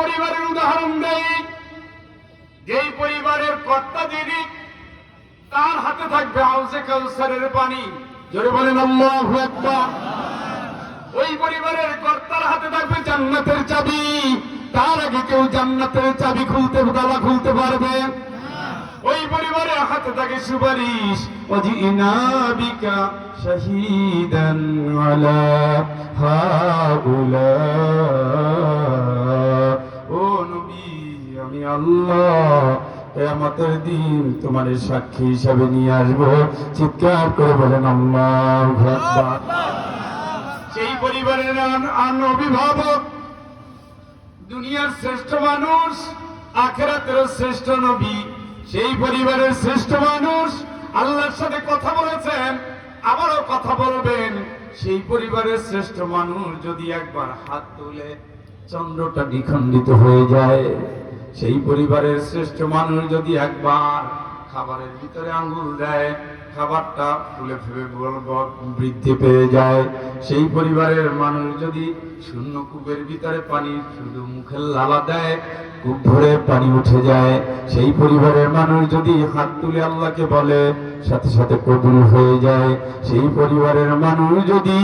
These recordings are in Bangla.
পরিবারের উদাহরণ দেই, যেই পরিবারের কর্তা যিনি, তার হাতে থাকবে হাউজে কাউসারের পানি। জোরে বলেন আল্লাহু আকবার। ওই পরিবারের কর্তার হাতে থাকবে জান্নাতের চাবি। তার আগে কেউ জান্নাতের চাবি খুলতে, তালা খুলতে পারবে? ওই পরিবারের হাতে থাকে সুপারিশ। ওয়াজিনা বিকা শাহীদান আলা হাউলা। ও নবী, আমি আল্লাহ কিয়ামতের দিন তোমার সাক্ষী হিসাবে নিয়ে আসবো। চিৎকার করে বলেন আল্লাহু আকবার। সেই পরিবারের অভিভাবক, দুনিয়ার শ্রেষ্ঠ মানুষ, আখিরাতের শ্রেষ্ঠ নবী, সেই পরিবারের শ্রেষ্ঠ মানুষ আল্লাহর সাথে কথা বলেছেন, আবারও কথা বলবেন। সেই পরিবারের শ্রেষ্ঠ মানুষ যদি একবার হাত তুলে চন্দ্রটা দ্বিখণ্ডিত হয়ে যায়, সেই পরিবারের শ্রেষ্ঠ মানুষ যদি একবার খাবারের ভিতরে আঙ্গুল দেয়, খাবারটা ফুলে ফেলে বৃদ্ধি পেয়ে যায়, সেই পরিবারের মানুষ যদি শূন্য কূপের ভিতরে পানি শুধু মুখের লালা দেয়, কূপ ভরে পানি উঠে যায়, সেই পরিবারের মানুষ যদি হাত তুলে আল্লাহকে বলে, সাথে সাথে কবুল হয়ে যায়, সেই পরিবারের মানুষ যদি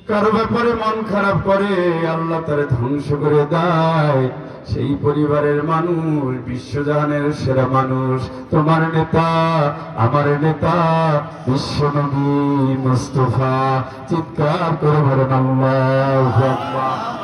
কারো ব্যাপারে মন খারাপ করে, আল্লাহ তারে ধ্বংস করে দেয়, সেই পরিবারের মানুষ বিশ্বজাহানের সেরা মানুষ, তোমার নেতা, আমার নেতা, বিশ্বনবী মুস্তাফা। চিৎকার করে বলেন আল্লাহু আকবার।